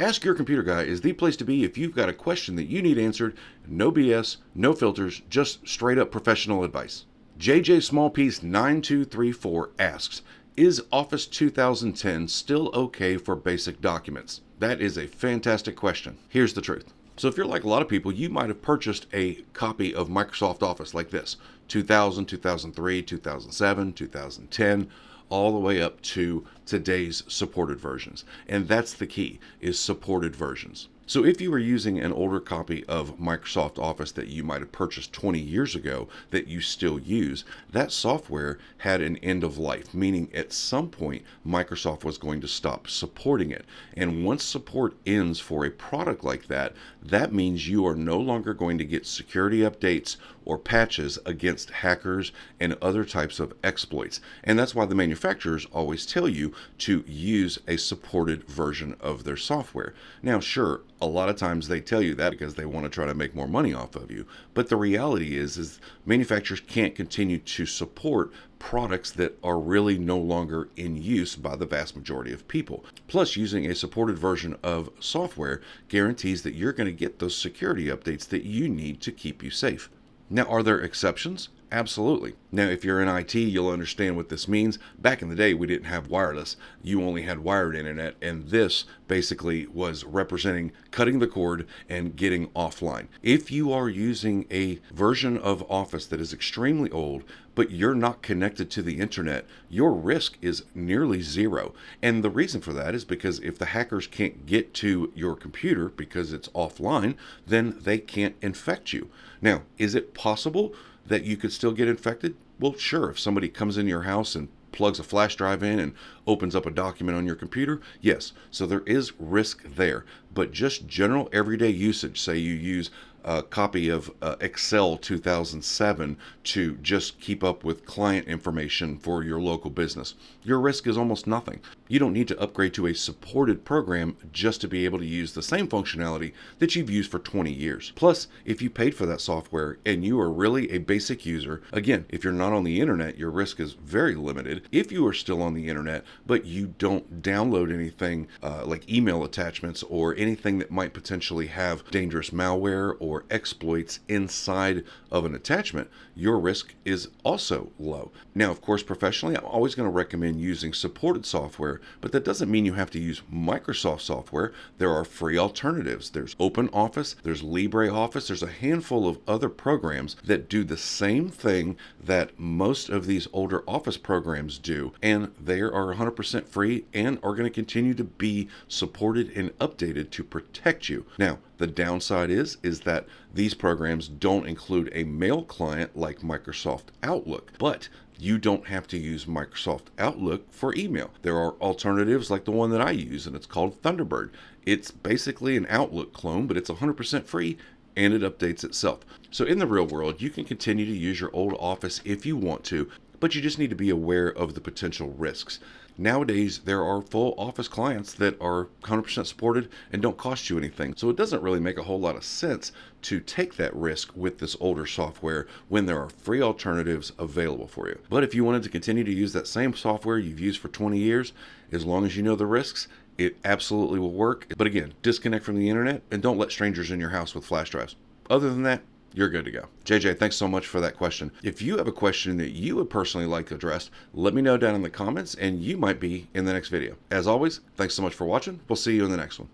Ask Your Computer Guy is the place to be if you've got a question that you need answered. No BS, no filters, just straight up professional advice. JJ Smallpiece 9234 asks, is Office 2010 still okay for basic documents? That is a fantastic question. Here's the truth. So if you're like a lot of people, you might have purchased a copy of Microsoft Office like this, 2000, 2003, 2007, 2010, all the way up to today's supported versions. And that's the key, is supported versions. So if you were using an older copy of Microsoft Office that you might have purchased 20 years ago that you still use, that software had an end of life, meaning at some point Microsoft was going to stop supporting it. And once support ends for a product like that, that means you are no longer going to get security updates or patches against hackers and other types of exploits. And that's why the manufacturers always tell you to use a supported version of their software. Now, sure, a lot of times they tell you that because they want to try to make more money off of you. But the reality is manufacturers can't continue to support products that are really no longer in use by the vast majority of people. Plus, using a supported version of software guarantees that you're going to get those security updates that you need to keep you safe. Now, are there exceptions? Absolutely. Now, if you're in IT, you'll understand what this means. Back in the day, we didn't have wireless. You only had wired internet, and this basically was representing cutting the cord and getting offline. If you are using a version of Office that is extremely old, but you're not connected to the internet, your risk is nearly zero. And the reason for that is because if the hackers can't get to your computer because it's offline, then they can't infect you. Now, is it possible that you could still get infected? Well, sure. If somebody comes into your house and plugs a flash drive in and opens up a document on your computer, yes. So there is risk there. But just general everyday usage, say you use a copy of Excel 2007 to just keep up with client information for your local business, your risk is almost nothing. You don't need to upgrade to a supported program just to be able to use the same functionality that you've used for 20 years. Plus, if you paid for that software and you are really a basic user, again, if you're not on the internet, your risk is very limited. If you are still on the internet, but you don't download anything like email attachments or anything that might potentially have dangerous malware or exploits inside of an attachment, your risk is also low. Now, of course, professionally, I'm always going to recommend using supported software, but that doesn't mean you have to use Microsoft software. There are free alternatives. There's OpenOffice, there's LibreOffice, there's a handful of other programs that do the same thing that most of these older Office programs do, and they are 100% free and are going to continue to be supported and updated to protect you. Now, the downside is that these programs don't include a mail client like Microsoft Outlook, but you don't have to use Microsoft Outlook for email. There are alternatives like the one that I use, and it's called Thunderbird. It's basically an Outlook clone, but it's 100% free and it updates itself. So in the real world, you can continue to use your old Office if you want to, but you just need to be aware of the potential risks. Nowadays, there are full Office clients that are 100% supported and don't cost you anything. So it doesn't really make a whole lot of sense to take that risk with this older software when there are free alternatives available for you. But if you wanted to continue to use that same software you've used for 20 years, as long as you know the risks, it absolutely will work. But again, disconnect from the internet and don't let strangers in your house with flash drives. Other than that, you're good to go. JJ, thanks so much for that question. If you have a question that you would personally like addressed, let me know down in the comments and you might be in the next video. As always, thanks so much for watching. We'll see you in the next one.